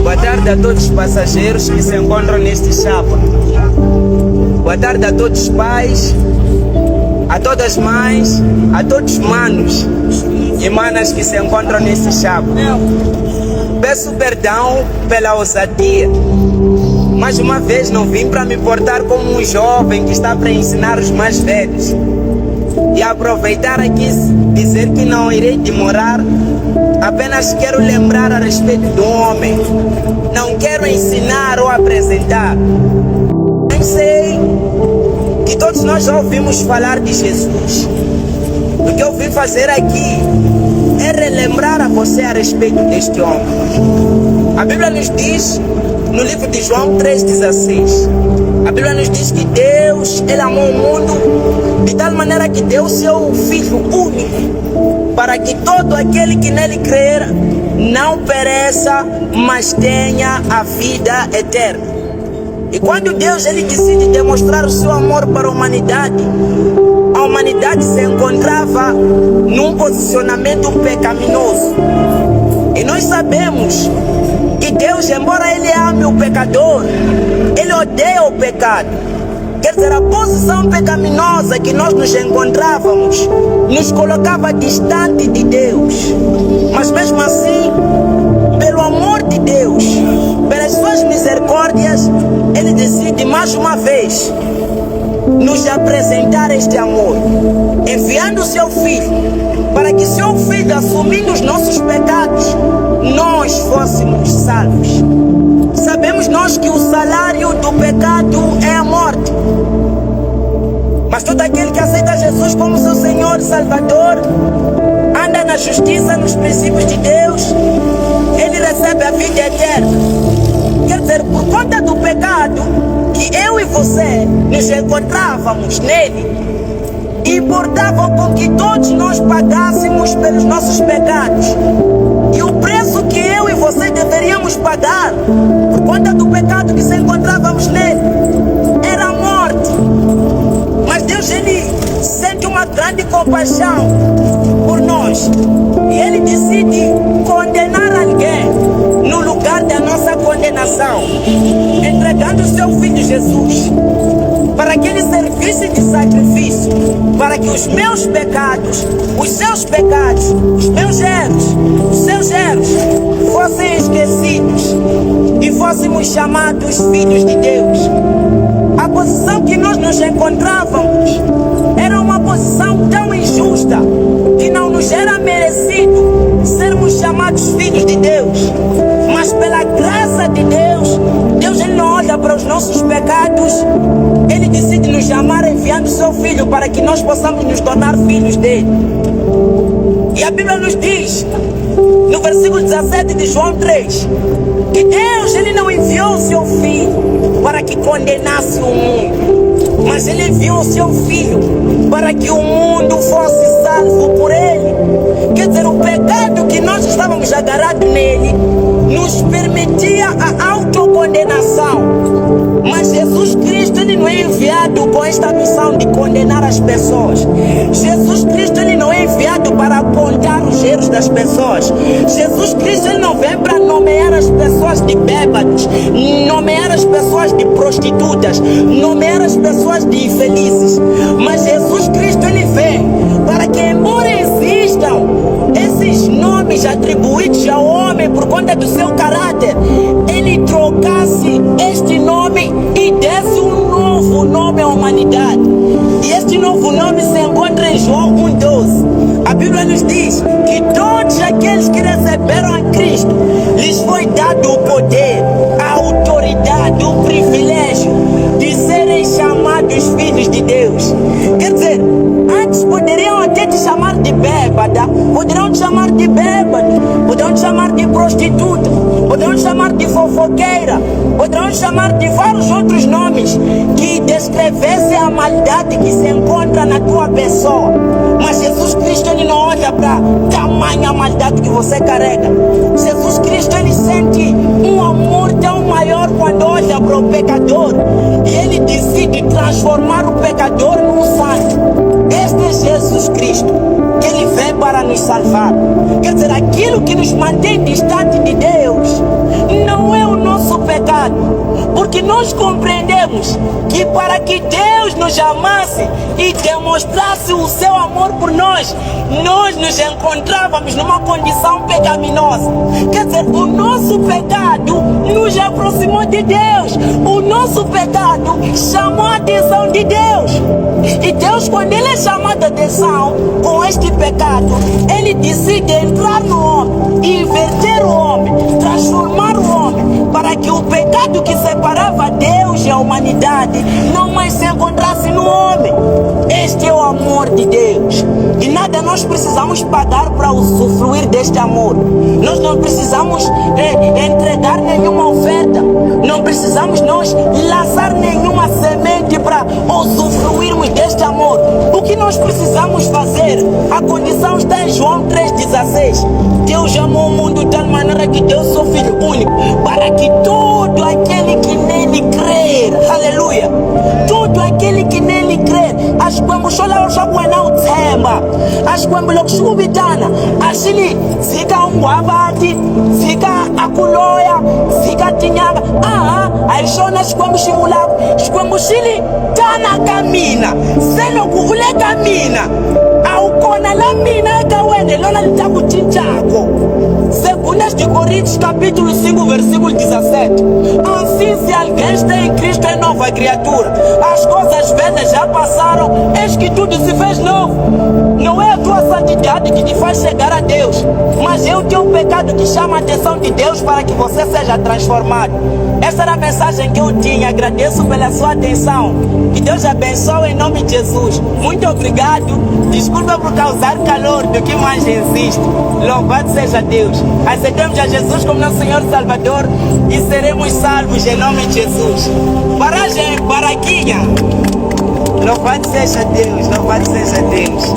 Boa tarde a todos os passageiros que se encontram neste chapa. Boa tarde a todos os pais, a todas as mães, a todos os manos e manas que se encontram neste chapa. Peço perdão pela ousadia. Mais uma vez não vim para me portar como um jovem que está para ensinar os mais velhos. E aproveitar aqui dizer que não irei demorar. Apenas quero lembrar a respeito do homem. Não quero ensinar ou apresentar. Eu sei que todos nós já ouvimos falar de Jesus. O que eu vim fazer aqui é relembrar a você a respeito deste homem. A Bíblia nos diz, no livro de João 3,16, a Bíblia nos diz que Deus, Ele amou o mundo de tal maneira que deu o seu Filho único, para que todo aquele que nele crer não pereça, mas tenha a vida eterna. E quando Deus ele decide demonstrar o seu amor para a humanidade se encontrava num posicionamento pecaminoso. E nós sabemos que Deus, embora Ele ame o pecador, Ele odeia o pecado. Quer dizer, a posição pecaminosa que nós nos encontrávamos nos colocava distante de Deus. Mas mesmo assim, pelo amor de Deus, pelas suas misericórdias, Ele decide mais uma vez nos apresentar este amor, enviando o seu Filho, para que seu Filho, assumindo os nossos pecados, nós fôssemos salvos. Sabemos nós que o salário do pecado é a morte. Mas todo aquele que aceita Jesus como seu Senhor e Salvador, anda na justiça, nos princípios de Deus, ele recebe a vida eterna. Quer dizer, por conta do pecado que eu e você nos encontrávamos nele, importava com que todos nós pagássemos pelos nossos pecados. E o preço que eu e você deveríamos pagar por conta do pecado que se encontrávamos nele era a morte. Mas Deus, Ele sente uma grande compaixão por nós. E Ele decide condenar alguém no lugar da nossa condenação, entregando o seu Filho Jesus, para que Ele servisse de sacrifício, para que os meus pecados, os seus pecados, os meus erros, os seus erros fossem esquecidos e fôssemos chamados filhos de Deus. A posição que nós nos encontrávamos era uma posição tão injusta que não nos era merecido sermos chamados filhos de Deus. Mas pela graça de Deus, Deus Ele não olha para os nossos pecados, Ele decide nos chamar enviando o seu Filho para que nós possamos nos tornar filhos dele. E a Bíblia nos diz, no versículo 17 de João 3, que Deus Ele não enviou o seu Filho para que condenasse o mundo, mas Ele enviou o seu Filho para que o mundo fosse salvo por Ele. Quer dizer, o pecado que nós estávamos agarrados nele nos permitia a autocondenação. Mas Jesus Cristo Ele não é enviado com esta missão de condenar as pessoas. Jesus Cristo Ele não é enviado para apontar os erros das pessoas. Jesus Cristo Ele não vem para nomear as pessoas de bêbados, nomear as pessoas de prostitutas, nomear as pessoas de infelizes. Mas Jesus Cristo Ele vem para que, embora existam esses nomes atribuídos ao homem por conta do seu caráter, Ele trocasse este nome e desse um novo nome à humanidade. E este novo nome se encontra em João 1,12. A Bíblia nos diz que todos aqueles que receberam a Cristo, lhes foi dado o poder, a autoridade, o privilégio de serem chamados filhos de Deus. Quer dizer, antes poderiam até te chamar de bêbada, poderiam te chamar de bêbado, poderiam te chamar de prostituta, poderiam te chamar de fofoqueira, poderiam te chamar de vários outros nomes que descrevessem a maldade que se encontra na tua pessoa. Mas Jesus Cristo Ele não olha para tamanha maldade que você carrega. Jesus Cristo Ele sente um amor tão maior quando olha para o pecador e Ele decide transformar o pecador num santo. Este é Jesus Cristo, que Ele vem para nos salvar. Quer dizer, aquilo que nos mantém distante de Deus não é Porque nós compreendemos que para que Deus nos amasse e demonstrasse o seu amor por nós, nós nos encontrávamos numa condição pecaminosa. Quer dizer, o nosso pecado nos aproximou de Deus. O nosso pecado chamou a atenção de Deus. E Deus, quando Ele é chamado a atenção com este pecado, Ele decide entrar no homem, inverter o homem, transformar o homem, para que o pecado que separava Deus e a humanidade não mais se encontrasse no homem. Este é o amor de Deus. E nada nós precisamos pagar para usufruir deste amor. Nós não precisamos entregar nenhuma oferta. Não precisamos nós lançar nenhuma semente para usufruirmos deste amor. O que nós precisamos fazer? A condição está em João 3,16. Deus amou o mundo de tal maneira que deu seu Filho único, para que todo aquele que nele crer, aleluia, todo aquele que nele crer, as kwembusola oshakwena uthemba, as kwembulokshubitana, ashili zika ungwabati, zika akuloya, zika tinyanga, ayishona xikwembushimulako, xikwembushili tana kamina, seloku ule kamina, awukona la mina eka wena lona litakucinchako. Segundo Coríntios capítulo 5 versículo 17. Assim, se alguém está em Cristo, é nova criatura. As coisas velhas já passaram, eis que tudo se fez novo. Não é a tua santidade que te faz chegar a Deus, mas é o teu pecado que chama a atenção de Deus para que você seja transformado. Essa era a mensagem que eu tinha. Agradeço pela sua atenção. Que Deus abençoe em nome de Jesus. Muito obrigado. Desculpa por causar calor, do que mais existe. Louvado seja Deus. Aceitamos a Jesus como nosso Senhor e Salvador e seremos salvos em nome de Jesus. Paragem, Baraquinha. Louvado seja Deus. Louvado seja Deus.